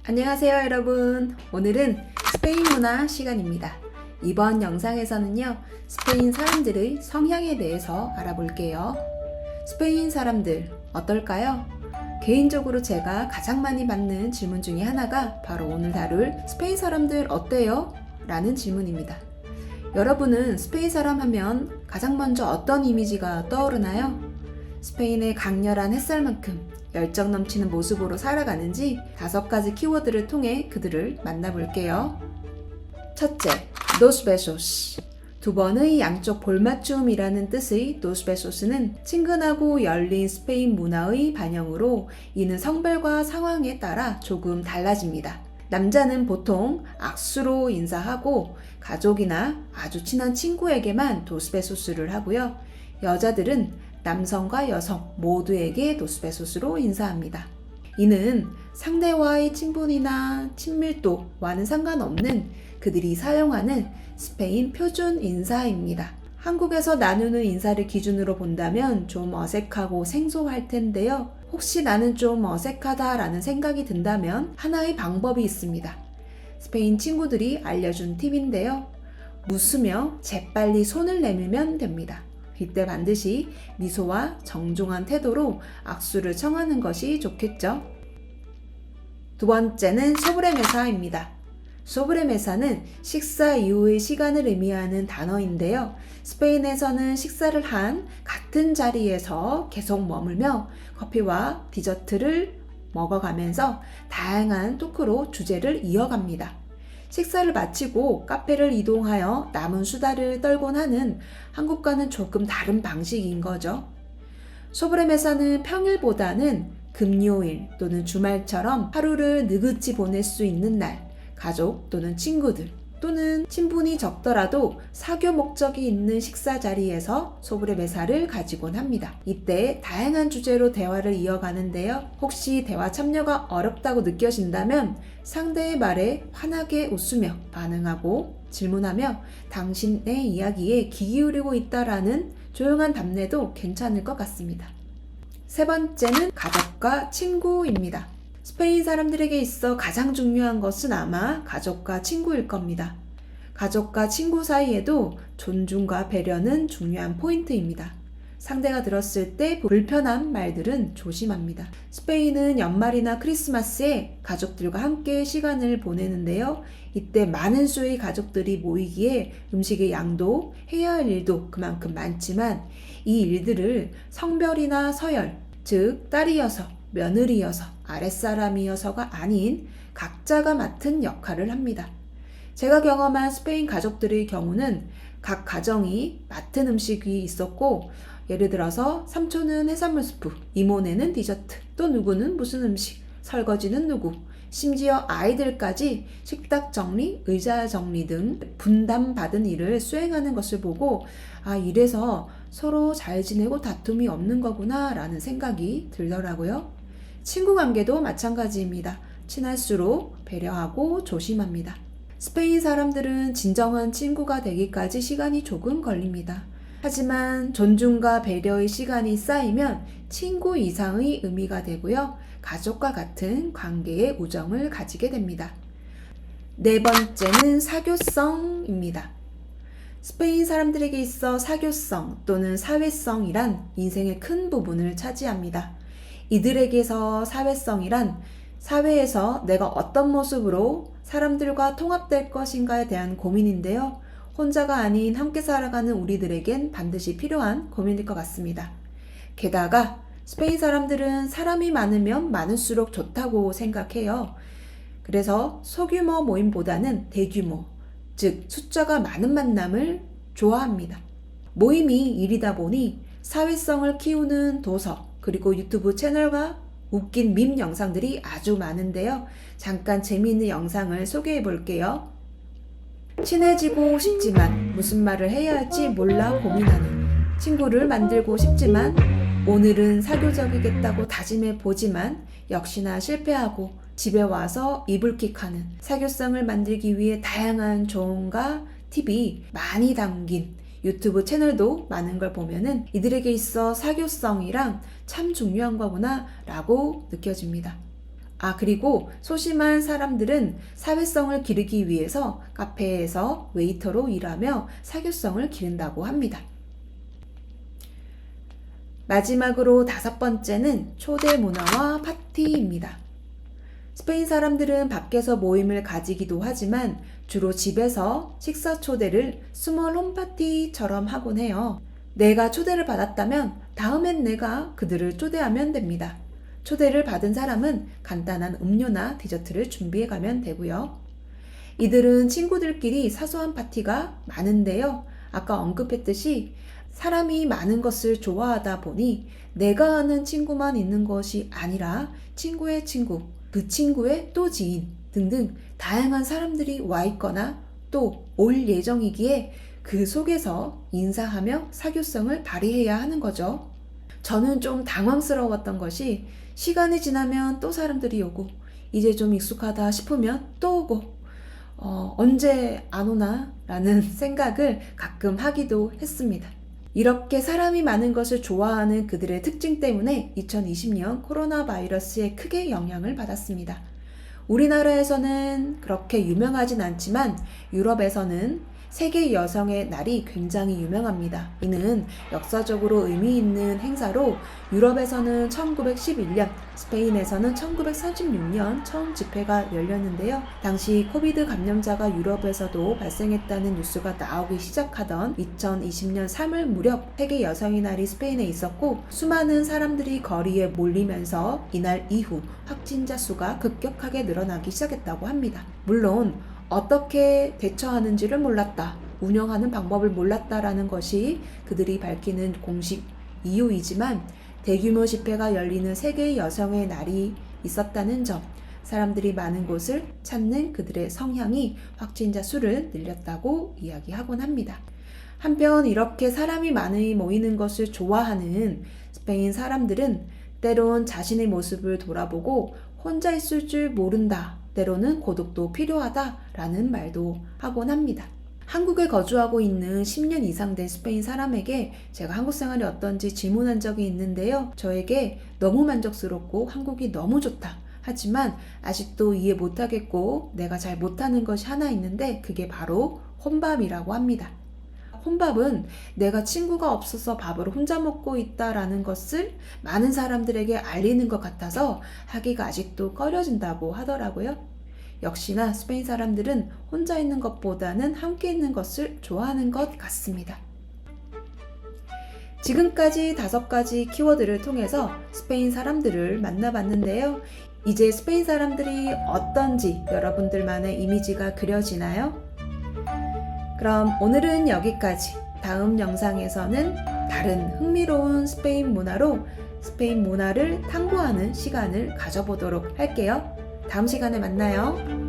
안녕하세요 여러분. 오늘은 스페인 문화 시간입니다. 이번 영상에서는요, 스페인 사람들의 성향에 대해서 알아볼게요. 스페인 사람들 어떨까요? 개인적으로 제가 가장 많이 받는 질문 중에 하나가 바로 오늘 다룰 스페인 사람들 어때요? 라는 질문입니다. 여러분은 스페인 사람 하면 가장 먼저 어떤 이미지가 떠오르나요? 스페인의 강렬한 햇살만큼 열정 넘치는 모습으로 살아가는지 5가지 키워드를 통해 그들을 만나볼게요. 첫째, dos besos. 두 번의 양쪽 볼맞춤이라는 뜻의 dos besos는 친근하고 열린 스페인 문화의 반영으로 이는 성별과 상황에 따라 조금 달라집니다. 남자는 보통 악수로 인사하고 가족이나 아주 친한 친구에게만 dos besos를 하고요. 여자들은 남성과 여성 모두에게 dos besos로 인사합니다. 이는 상대와의 친분이나 친밀도와는 상관없는 그들이 사용하는 스페인 표준 인사입니다. 한국에서 나누는 인사를 기준으로 본다면 좀 어색하고 생소할 텐데요. 혹시 나는 좀 어색하다라는 생각이 든다면 하나의 방법이 있습니다. 스페인 친구들이 알려준 팁인데요. 웃으며 재빨리 손을 내밀면 됩니다. 이때 반드시 미소와 정중한 태도로 악수를 청하는 것이 좋겠죠. 두 번째는 소브레메사입니다. 소브레메사는 식사 이후의 시간을 의미하는 단어인데요. 스페인에서는 식사를 한 같은 자리에서 계속 머물며 커피와 디저트를 먹어가면서 다양한 토크로 주제를 이어갑니다. 식사를 마치고 카페를 이동하여 남은 수다를 떨곤 하는 한국과는 조금 다른 방식인 거죠. 소브레메사는 평일보다는 금요일 또는 주말처럼 하루를 느긋이 보낼 수 있는 날, 가족 또는 친구들 또는 친분이 적더라도 사교 목적이 있는 식사 자리에서 소브레메사를 가지곤 합니다. 이때 다양한 주제로 대화를 이어가는데요. 혹시 대화 참여가 어렵다고 느껴진다면 상대의 말에 환하게 웃으며 반응하고 질문하며 당신의 이야기에 귀 기울이고 있다라는 조용한 답례도 괜찮을 것 같습니다. 세 번째는 가족과 친구입니다. 스페인 사람들에게 있어 가장 중요한 것은 아마 가족과 친구일 겁니다. 가족과 친구 사이에도 존중과 배려는 중요한 포인트입니다. 상대가 들었을 때 불편한 말들은 조심합니다. 스페인은 연말이나 크리스마스에 가족들과 함께 시간을 보내는데요. 이때 많은 수의 가족들이 모이기에 음식의 양도 해야 할 일도 그만큼 많지만 이 일들을 성별이나 서열, 즉 딸이어서 며느리여서 아랫사람이어서가 아닌 각자가 맡은 역할을 합니다. 제가 경험한 스페인 가족들의 경우는 각 가정이 맡은 음식이 있었고, 예를 들어서 삼촌은 해산물 스프, 이모네는 디저트, 또 누구는 무슨 음식, 설거지는 누구, 심지어 아이들까지 식탁 정리, 의자 정리 등 분담받은 일을 수행하는 것을 보고 이래서 서로 잘 지내고 다툼이 없는 거구나 라는 생각이 들더라고요. 친구 관계도 마찬가지입니다. 친할수록 배려하고 조심합니다. 스페인 사람들은 진정한 친구가 되기까지 시간이 조금 걸립니다. 하지만 존중과 배려의 시간이 쌓이면 친구 이상의 의미가 되고요. 가족과 같은 관계의 우정을 가지게 됩니다. 네 번째는 사교성입니다. 스페인 사람들에게 있어 사교성 또는 사회성이란 인생의 큰 부분을 차지합니다. 이들에게서 사회성이란 사회에서 내가 어떤 모습으로 사람들과 통합될 것인가에 대한 고민인데요. 혼자가 아닌 함께 살아가는 우리들에겐 반드시 필요한 고민일 것 같습니다. 게다가 스페인 사람들은 사람이 많으면 많을수록 좋다고 생각해요. 그래서 소규모 모임보다는 대규모, 즉 숫자가 많은 만남을 좋아합니다. 모임이 일이다 보니 사회성을 키우는 도서, 그리고 유튜브 채널과 웃긴 밈 영상들이 아주 많은데요. 잠깐 재미있는 영상을 소개해 볼게요. 친해지고 싶지만 무슨 말을 해야 할지 몰라 고민하는, 친구를 만들고 싶지만 오늘은 사교적이겠다고 다짐해 보지만 역시나 실패하고 집에 와서 이불킥하는, 사교성을 만들기 위해 다양한 조언과 팁이 많이 담긴 유튜브 채널도 많은 걸 보면은 이들에게 있어 사교성이랑 참 중요한 거구나 라고 느껴집니다. 그리고 소심한 사람들은 사회성을 기르기 위해서 카페에서 웨이터로 일하며 사교성을 기른다고 합니다. 마지막으로 5번째는 초대 문화와 파티입니다. 스페인 사람들은 밖에서 모임을 가지기도 하지만 주로 집에서 식사 초대를 스몰 홈파티처럼 하곤 해요. 내가 초대를 받았다면 다음엔 내가 그들을 초대하면 됩니다. 초대를 받은 사람은 간단한 음료나 디저트를 준비해 가면 되고요. 이들은 친구들끼리 사소한 파티가 많은데요. 아까 언급했듯이 사람이 많은 것을 좋아하다 보니 내가 아는 친구만 있는 것이 아니라 친구의 친구, 그 친구의 또 지인 등등 다양한 사람들이 와 있거나 또 올 예정이기에 그 속에서 인사하며 사교성을 발휘해야 하는 거죠. 저는 좀 당황스러웠던 것이 시간이 지나면 또 사람들이 오고 이제 좀 익숙하다 싶으면 또 오고 언제 안 오나 라는 생각을 가끔 하기도 했습니다. 이렇게 사람이 많은 것을 좋아하는 그들의 특징 때문에 2020년 코로나 바이러스에 크게 영향을 받았습니다. 우리나라에서는 그렇게 유명하진 않지만 유럽에서는 세계 여성의 날이 굉장히 유명합니다. 이는 역사적으로 의미 있는 행사로 유럽에서는 1911년, 스페인에서는 1936년 처음 집회가 열렸는데요. 당시 코비드 감염자가 유럽에서도 발생했다는 뉴스가 나오기 시작하던 2020년 3월 무렵 세계 여성의 날이 스페인에 있었고 수많은 사람들이 거리에 몰리면서 이날 이후 확진자 수가 급격하게 늘어나기 시작했다고 합니다. 물론 어떻게 대처하는지를 몰랐다, 운영하는 방법을 몰랐다라는 것이 그들이 밝히는 공식 이유이지만 대규모 집회가 열리는 세계 여성의 날이 있었다는 점, 사람들이 많은 곳을 찾는 그들의 성향이 확진자 수를 늘렸다고 이야기하곤 합니다. 한편 이렇게 사람이 많이 모이는 것을 좋아하는 스페인 사람들은 때론 자신의 모습을 돌아보고 혼자 있을 줄 모른다, 때로는 고독도 필요하다라는 말도 하곤 합니다. 한국에 거주하고 있는 10년 이상 된 스페인 사람에게 제가 한국 생활이 어떤지 질문한 적이 있는데요. 저에게 너무 만족스럽고 한국이 너무 좋다. 하지만 아직도 이해 못하겠고 내가 잘 못하는 것이 하나 있는데 그게 바로 혼밥이라고 합니다. 혼밥은 내가 친구가 없어서 밥을 혼자 먹고 있다라는 것을 많은 사람들에게 알리는 것 같아서 하기가 아직도 꺼려진다고 하더라고요. 역시나 스페인 사람들은 혼자 있는 것보다는 함께 있는 것을 좋아하는 것 같습니다. 지금까지 5가지 키워드를 통해서 스페인 사람들을 만나봤는데요. 이제 스페인 사람들이 어떤지 여러분들만의 이미지가 그려지나요? 그럼 오늘은 여기까지. 다음 영상에서는 다른 흥미로운 스페인 문화로 스페인 문화를 탐구하는 시간을 가져보도록 할게요. 다음 시간에 만나요.